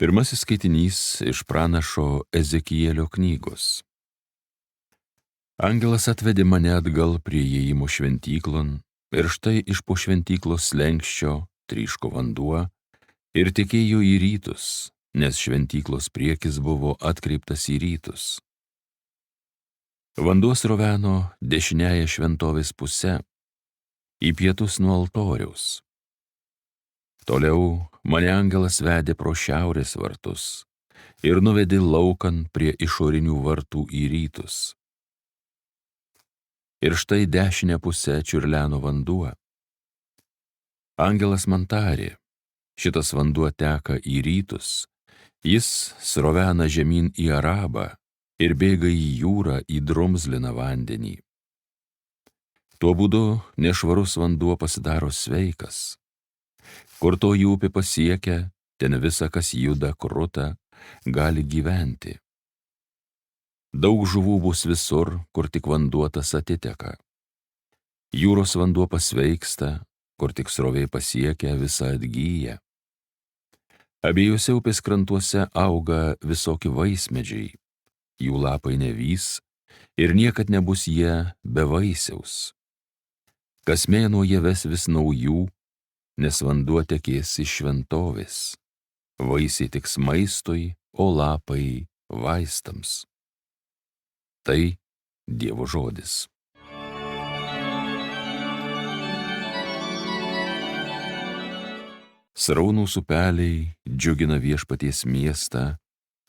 Pirmasis skaitinys iš pranašo Ezekielio knygos. Angelas atvedė mane atgal prie įėjimo šventyklon, ir štai iš po šventyklos slenkščio tryško vanduo ir tekėjo į rytus, nes šventyklos priekis buvo atkreiptas į rytus. Vanduo sroveno dešiniąją šventovės pusę, į pietus nuo altoriaus. Toliau mane angelas vedė pro šiaurės vartus ir nuvedė laukan prie išorinių vartų į rytus. Ir štai dešinę pusę čiurleno vanduo. Angelas man tarė, šitas vanduo teka į rytus, jis srovena žemyn į Arabą ir bėga į jūrą į drumzliną vandenį. Tuo būdu nešvarus vanduo pasidaro sveikas. Kur toji upė pasiekia, ten visa, kas juda kruta, gali gyventi. Daug žuvų bus visur, kur tik vanduo tas atiteka. Jūros vanduo pasveiksta, kur tik srovė pasiekia, visa atgyja. Abiejose upės krantuose auga visokie vaismedžiai, jų lapai nevys ir niekad nebus jie be vaisiaus. Kas mėnuo jie ves vis naujų, nes vanduo tekės iš šventovės. Vaisiai tiks maistui, o lapai vaistams. Tai Dievo žodis. Sraunūs upeliai džiugina Viešpaties miestą,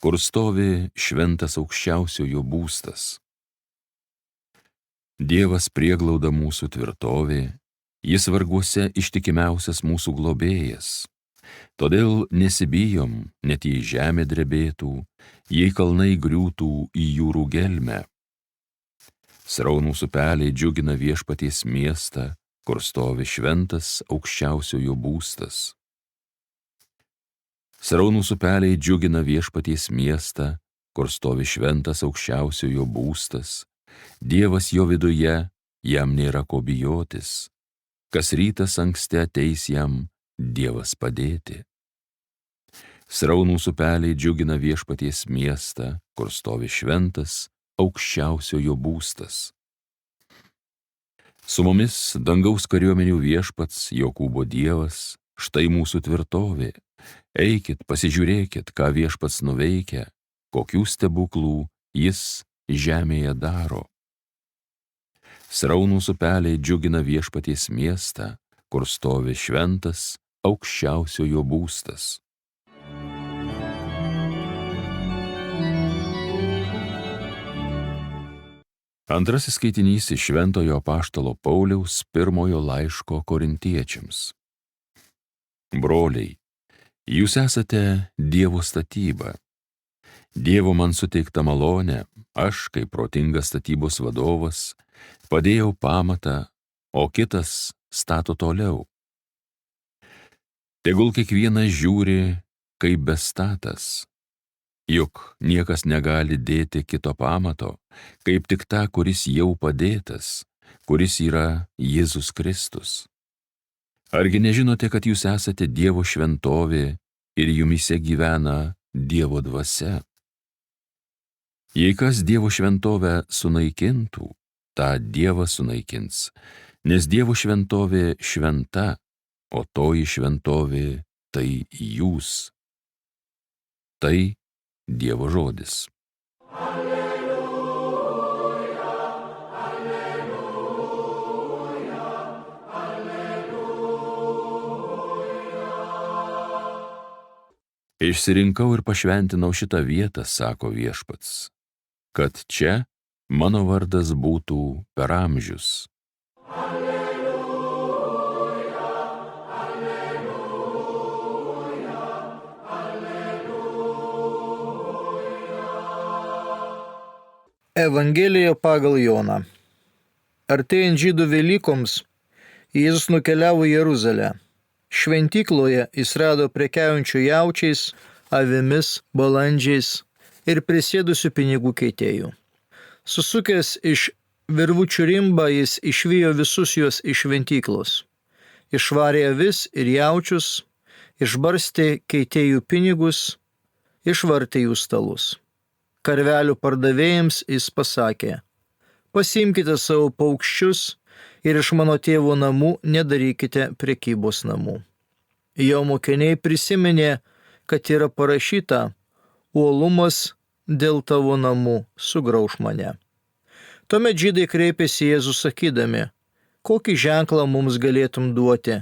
kur stovi šventas aukščiausiojo būstas. Dievas prieglauda mūsų tvirtovė, jis varguose ištikimiausias mūsų globėjas. Todėl nesibijom, net jei žemė drebėtų, jei kalnai griūtų į jūrų gelmę. Sraunūs upeliai džiugina Viešpaties miestą, kur stovi šventas aukščiausiojo būstas. Sraunūs upeliai džiugina Viešpaties miestą, kur stovi šventas aukščiausiojo būstas. Dievas jo viduje, jam nėra ko bijotis. Kas rytas anksti ateis jam Dievas padėti. Sraunūs upeliai džiugina Viešpaties miestą, kur stovi šventas aukščiausiojo būstas. Su mumis dangaus kariuomenių Viešpats, Jokūbo Dievas, štai mūsų tvirtovė. Eikit, pasižiūrėkit, ką Viešpats nuveikia, kokių stebuklų jis žemėje daro. Sraunūs upeliai džiugina Viešpaties miestą, kur stovi šventas aukščiausiojo būstas. Antrasis skaitinys iš Šventojo apaštalo Pauliaus pirmojo laiško korintiečiams. Broliai, jūs esate Dievo statyba. Dievo man suteikta malonė, aš, kaip protingas statybos vadovas, padėjau pamatą, o kitas stato toliau. Tegul kiekvienas žiūri, kaip bestatas, juk niekas negali dėti kito pamato, kaip tik tą, kuris jau padėtas, kuris yra Jėzus Kristus. Argi nežinote, kad jūs esate Dievo šventovė ir jumyse gyvena Dievo dvasia? Jei kas Dievo šventovę sunaikintų, tą Dievas sunaikins, nes Dievo šventovė šventa, o toji šventovė tai jūs. Tai Dievo žodis. Alleluja, alleluja, alleluja. Išsirinkau ir pašventinau šitą vietą, sako Viešpats, kad čia mano vardas būtų per amžius. Alleluja, alleluja, alleluja. Evangelija pagal Joną. Artėjant Žydų Velykoms, Jėzus nukeliavo į Jeruzalę. Šventykloje jis rado prekiaujančių jaučiais, avimis, balandžiais ir prisėdusių pinigų keitėjų. Susukęs iš virvučių rimbą, jis išvijo visus juos iš šventyklos. Išvarė avis ir jaučius, išbarstė keitėjų pinigus išvartė jų stalus. Karvelių pardavėjams jis pasakė: pasiimkite savo paukščius ir iš mano tėvo namų nedarykite prekybos namų. Jo mokiniai prisiminė, kad yra parašyta: uolumas dėl tavo namų sugrauš mane. Tuomet žydai kreipėsi Jėzų sakydami: kokį ženklą mums galėtum duoti,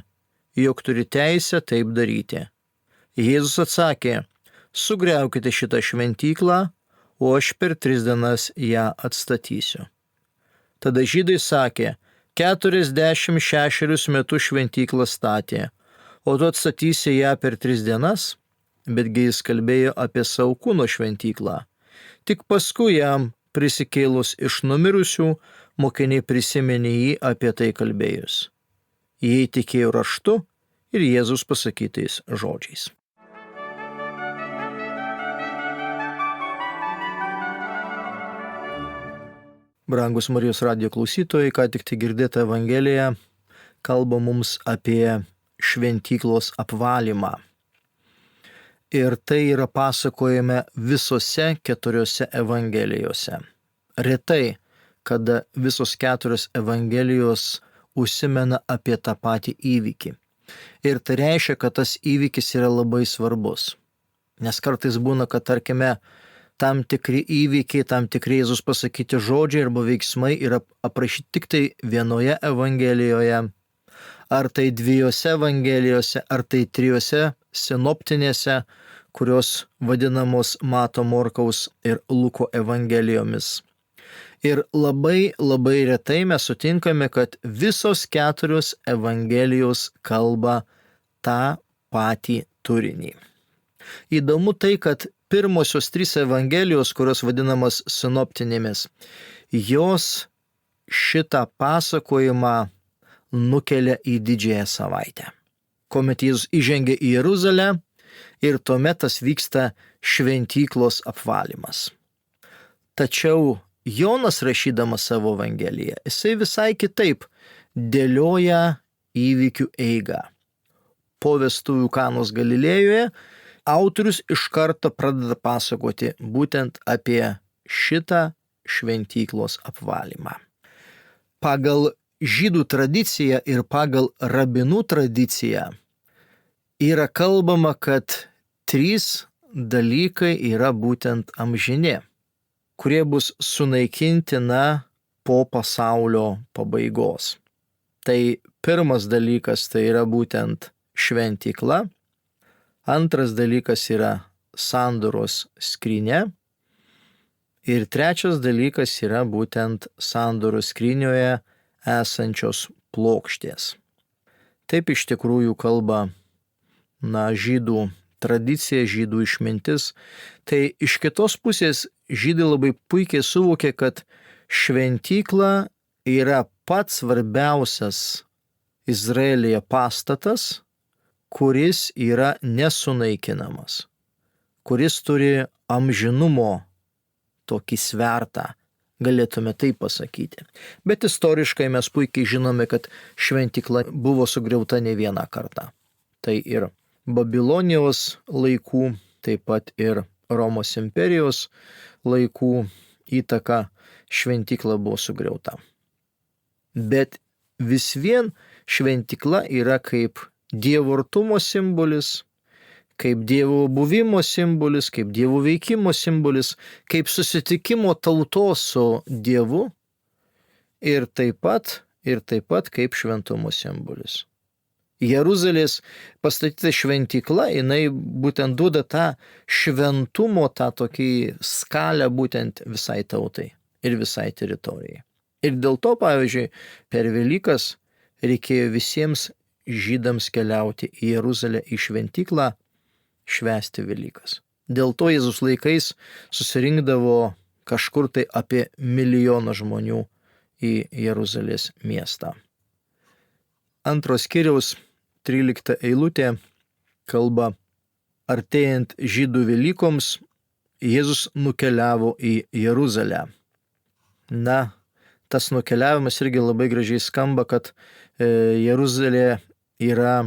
jog turi teisę taip daryti? Jėzus atsakė: sugriaukite šitą šventyklą, o aš per 3 dienas ją atstatysiu. Tada žydai sakė: 46 metus šventyklą statė, o tu atstatysi ją per 3 dienas? Betgi jis kalbėjo apie savo kūno šventyklą. Tik paskui jam prisikėlus iš numirusių, mokiniai prisiminė jį apie tai kalbėjus. Jie tikėjo raštu ir Jėzus pasakytais žodžiais. Brangus Marijos radijo klausytojai, ką tik tai girdėta Evangelija kalba mums apie šventyklos apvalymą. Ir tai yra pasakojame visose 4 Evangelijose. Retai, kada visos 4 Evangelijos užsimena apie tą patį įvykį. Ir tai reiškia, kad tas įvykis yra labai svarbus. Nes kartais būna, kad tarkime, tam tikri įvykiai, tam tikri Jėzus pasakyti žodžiai arba veiksmai yra aprašyti tik tai vienoje Evangelijoje, ar tai 2 Evangelijose, ar tai 3 sinoptinėse, kurios vadinamos Mato, Morkaus ir Luko Evangelijomis. Ir labai retai mes sutinkame, kad visos 4 Evangelijos kalba tą patį turinį. Įdomu tai, kad pirmosios 3 Evangelijos, kurios vadinamas sinoptinėmis, jos šitą pasakojimą nukelia į didžiąją savaitę, kuomet Jėzus įžengia į Jeruzalę ir tuomet tas vyksta šventyklos apvalymas. Tačiau Jonas, rašydamas savo Evangeliją, jisai visai kitaip dėlioja įvykių eigą. Po vestuvių Kanos Galilėjoje autorius iš karto pradeda pasakoti būtent apie šitą šventyklos apvalymą. Pagal žydų tradiciją ir pagal rabinų tradiciją yra kalbama, kad 3 dalykai yra būtent amžini, kurie bus sunaikinti po pasaulio pabaigos. Tai pirmas dalykas tai yra būtent šventykla, antras dalykas yra sandoros skrynia ir trečias dalykas yra būtent sandoros skrynioje esančios plokštės. Taip iš tikrųjų kalba žydų tradicija, žydų išmintis. Tai iš kitos pusės žydai labai puikiai suvokė, kad šventykla yra pats svarbiausias Izraelyje pastatas, kuris yra nesunaikinamas, kuris turi amžinumo tokį svertą, galėtume taip pasakyti. Bet istoriškai mes puikiai žinome, kad šventykla buvo sugriauta ne vieną kartą. Tai ir Babilonijos laikų, taip pat ir Romos imperijos laikų įtaka šventykla buvo sugriauta. Bet vis vien šventykla yra kaip Dievo artumo simbolis, kaip Dievo buvimo simbolis, kaip Dievo veikimo simbolis, kaip susitikimo tautos su Dievu ir taip pat kaip šventumo simbolis. Jeruzalės pastatyta šventykla, jinai būtent duoda tą šventumo, tą tokį skalę būtent visai tautai ir visai teritorijai. Ir dėl to, pavyzdžiui, per Velykas reikėjo visiems žydams keliauti į Jeruzalę, į šventyklą, švęsti Velykas. Dėl to Jėzus laikais susirinkdavo kažkur tai apie 1 milijoną žmonių į Jeruzalės miestą. 2 skyriaus 13 eilutė kalba: artėjant žydų Velykoms, Jėzus nukeliavo į Jeruzalę. Tas nukeliavimas irgi labai gražiai skamba, kad Jeruzalė yra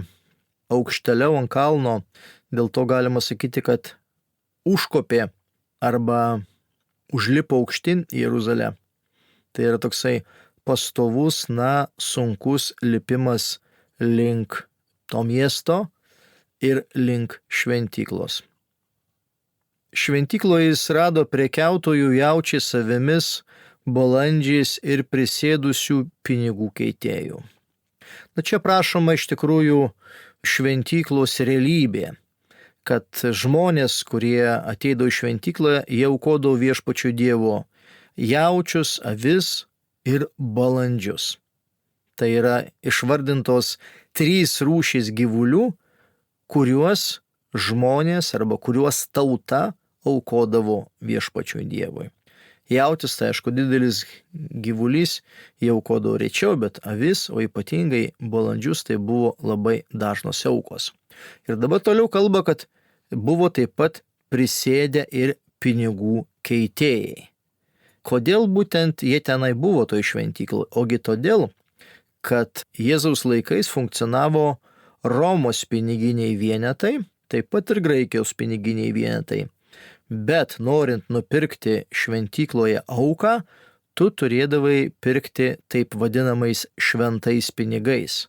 aukštėliau ant kalno, dėl to galima sakyti, kad užkopė arba užlipo aukštyn į Jeruzalę. Tai yra toksai pastovus, sunkus lipimas link to miesto ir link šventyklos. Šventykloje jis rado prekiautojų jaučiais avimis, balandžiais ir prisėdusių pinigų keitėjų. Čia prašoma iš tikrųjų šventyklos realybė, kad žmonės, kurie ateidavo į šventyklą, jie aukodavo viešpačiui Dievo jaučius, avis ir balandžius. Tai yra išvardintos 3 rūšys gyvulių, kuriuos žmonės arba kuriuos tauta aukodavo viešpačiui Dievui. Jautis, tai aišku, didelis gyvulys, jie aukodavo rečiau, bet avis, o ypatingai balandžius, tai buvo labai dažnos aukos. Ir dabar toliau kalba, kad buvo taip pat prisėdę ir pinigų keitėjai. Kodėl būtent jie tenai buvo toj šventykloje? Ogi todėl, kad Jėzaus laikais funkcionavo Romos piniginiai vienetai, taip pat ir Graikijos piniginiai vienetai. Bet norint nupirkti šventykloje auką, tu turėdavai pirkti taip vadinamais šventais pinigais,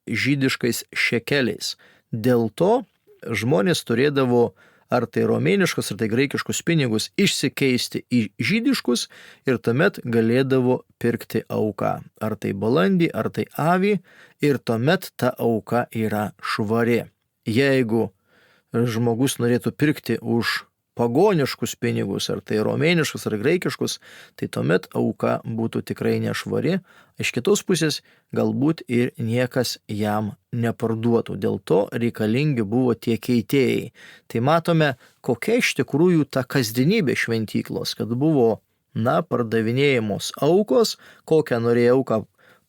žydiškais šekeliais. Dėl to žmonės turėdavo ar tai romėniškus, ar tai graikiškus pinigus išsikeisti į žydiškus ir tuomet galėdavo pirkti auką. Ar tai balandį, ar tai avį, ir tuomet ta auka yra švari. Jeigu žmogus norėtų pirkti už pagoniškus pinigus, ar tai romėniškus, ar graikiškus, tai tuomet auka būtų tikrai nešvari. Iš kitos pusės galbūt ir niekas jam neparduotų. Dėl to reikalingi buvo tie keitėjai. Tai matome, kokia iš tikrųjų ta kasdienybė šventyklos, kad buvo, pardavinėjamos aukos, kokią norėjo auką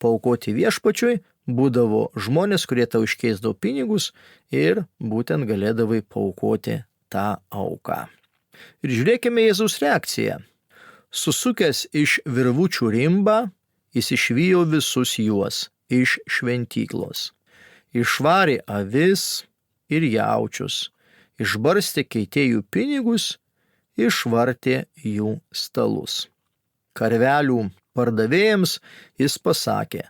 paaukoti viešpačiui, būdavo žmonės, kurie tau iškeisdavo pinigus ir būtent galėdavai paaukoti tą auką. Ir žiūrėkime Jėzaus reakciją. Susukęs iš virvučių rimbą, jis išvijo visus juos iš šventyklos. Išvarė avis ir jaučius, išbarstė keitėjų pinigus, išvartė jų stalus. Karvelių pardavėjams jis pasakė: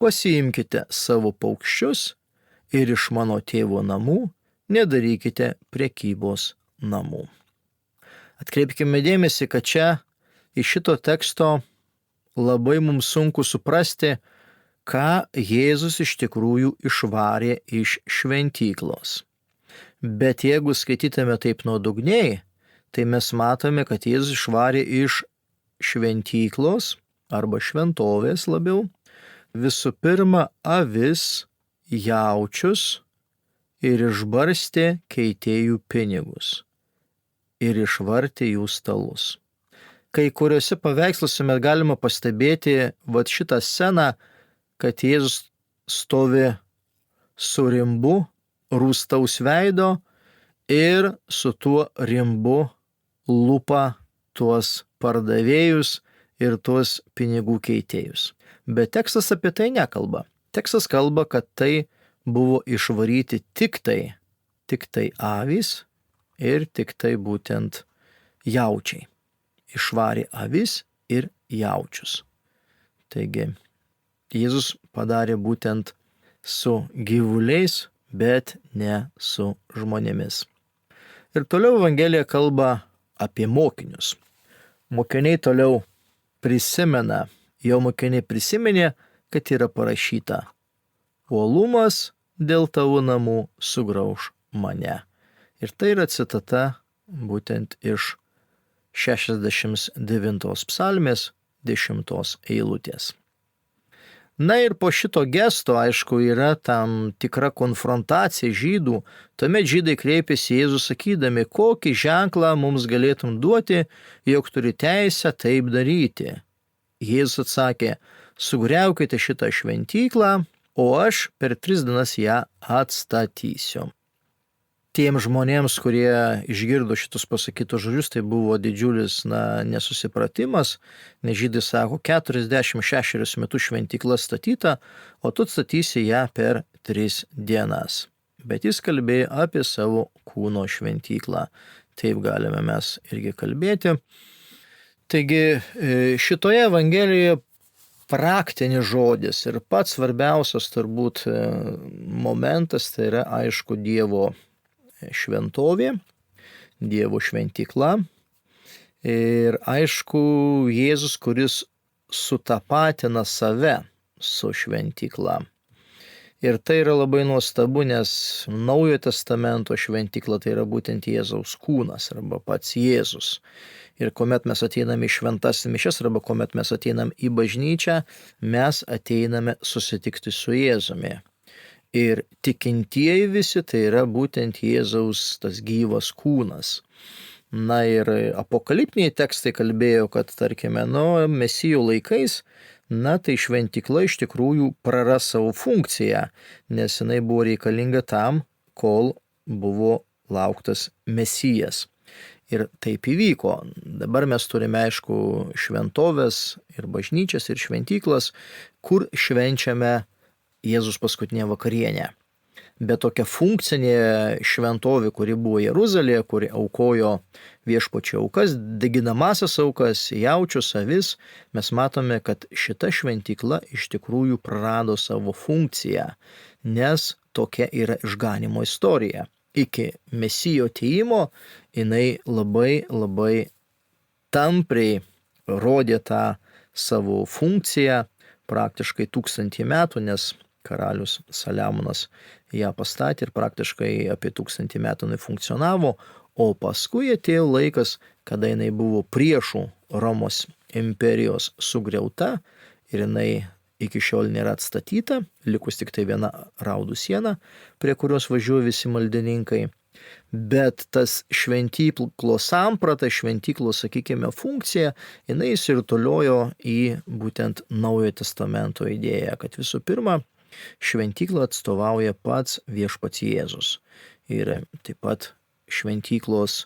pasiimkite savo paukščius ir iš mano tėvo namų nedarykite prekybos namų. Atkreipkime dėmesį, kad čia iš šito teksto labai mums sunku suprasti, ką Jėzus iš tikrųjų išvarė iš šventyklos. Bet jeigu skaitytume taip nuodugniai, tai mes matome, kad Jėzus išvarė iš šventyklos arba šventovės labiau visų pirma avis, jaučius ir išbarstė keitėjų pinigus ir išvartė jų stalus. Kai kuriuose paveiksluose mes galime pastebėti šitą sceną, kad Jėzus stovi su rimbu, rūstaus veido ir su tuo rimbu lupa tuos pardavėjus ir tuos pinigų keitėjus. Bet tekstas apie tai nekalba. Tekstas kalba, kad tai buvo išvaryti tik tai avys ir tik tai būtent jaučiai. Išvarė avis ir jaučius. Taigi, Jėzus padarė būtent su gyvuliais, bet ne su žmonėmis. Ir toliau Evangelija kalba apie mokinius. Mokiniai toliau prisimena, jo mokiniai prisiminė, kad yra parašyta: uolumas dėl tavo namų sugrauš mane. Ir tai yra citata būtent iš 69 psalmės 10 eilutės. Ir po šito gesto, aišku, yra tam tikra konfrontacija žydų. Tuomet žydai kreipėsi į Jėzų sakydami: kokį ženklą mums galėtum duoti, jog turi teisę taip daryti. Jėzus atsakė: sugriaukite šitą šventyklą, o aš per 3 dienas ją atstatysiu. Tiems žmonėms, kurie išgirdo šitus pasakytus žodžius, tai buvo didžiulis nesusipratimas, nes žydai sako: 46 metus šventykla statyta, o tu statysi ją per 3 dienas. Bet jis kalbėjo apie savo kūno šventyklą. taip galime mes irgi kalbėti. Taigi šitoje Evangelijoje praktinis žodis ir pats svarbiausias turbūt momentas tai yra aišku Dievo šventovė, Dievo šventykla ir aišku Jėzus, kuris sutapatina save su šventykla. Ir tai yra labai nuostabu, nes Naujojo testamento šventykla tai yra būtent Jėzaus kūnas arba pats Jėzus. Ir kuomet mes ateiname į šventas mišias arba kuomet mes ateiname į bažnyčią, mes ateiname susitikti su Jėzumi. Ir tikintieji visi tai yra būtent Jėzaus tas gyvas kūnas. Na ir apokaliptiniai tekstai kalbėjo, kad tarkime, Mesijų laikais, tai šventykla iš tikrųjų praras savo funkciją, nes jinai buvo reikalinga tam, kol buvo lauktas Mesijas. Ir taip įvyko. Dabar mes turime, aišku, šventovės ir bažnyčias ir šventyklas, kur švenčiame Jėzus paskutinę vakarienę. Bet tokia funkcinė šventovė, kuri buvo Jeruzalėje, kuri aukojo viešpačio aukas, deginamasias aukas, jaučius, avis, mes matome, kad šita šventykla iš tikrųjų prarado savo funkciją, nes tokia yra išganimo istorija. Iki Mesijo atėjimo jinai labai labai tampriai rodė tą savo funkciją praktiškai 1000 metų, nes karalius Saliamonas ją pastatė ir praktiškai apie 1000 metų jinai funkcionavo, o paskui atėjo laikas, kada jinai buvo priešų Romos imperijos sugriauta ir jinai iki šiol nėra atstatyta, likus tik tai viena raudų siena, prie kurios važiuoja visi maldininkai. Bet tas šventyklos samprata, šventyklos, sakykime, funkcija, jinai įsirutuliojo į būtent Naujojo testamento idėją, kad visų pirma, šventyklą atstovauja pats viešpats Jėzus. Ir taip pat šventyklos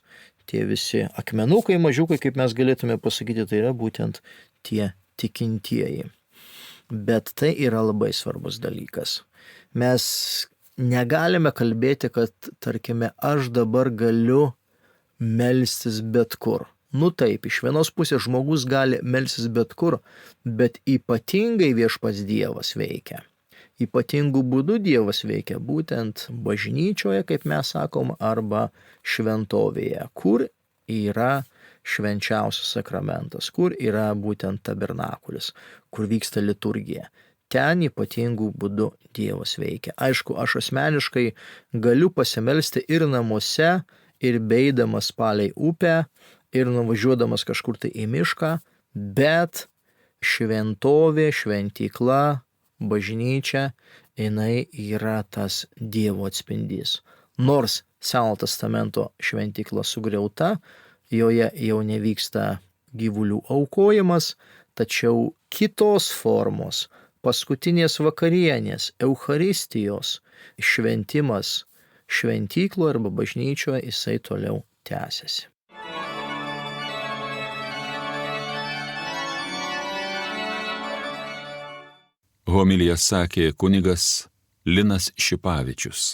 tie visi akmenukai, mažiukai, kaip mes galėtume pasakyti, tai yra būtent tie tikintieji. Bet tai yra labai svarbus dalykas. Mes negalime kalbėti, kad, tarkime, aš dabar galiu melstis bet kur. Taip, iš vienos pusės žmogus gali melstis bet kur, bet ypatingai viešpats Dievas veikia. Ypatingų būdų Dievas veikia būtent bažnyčioje, kaip mes sakom, arba šventovėje, kur yra švenčiausias sakramentas, kur yra būtent tabernakulis, kur vyksta liturgija. Ten ypatingų būdų Dievas veikia. Aišku, aš asmeniškai galiu pasimelsti ir namuose, ir beidamas palei upę, ir nuvažiuodamas kažkur tai į mišką, bet šventovė, šventykla, bažnyčia, jinai yra tas Dievo atspindys. Nors Senojo testamento šventykla sugriauta, joje jau nevyksta gyvulių aukojimas, tačiau kitos formos, paskutinės vakarienės, Eucharistijos šventimas šventykloje arba bažnyčioje jisai toliau tęsiasi. Homiliją sakė kunigas Linas Šipavičius.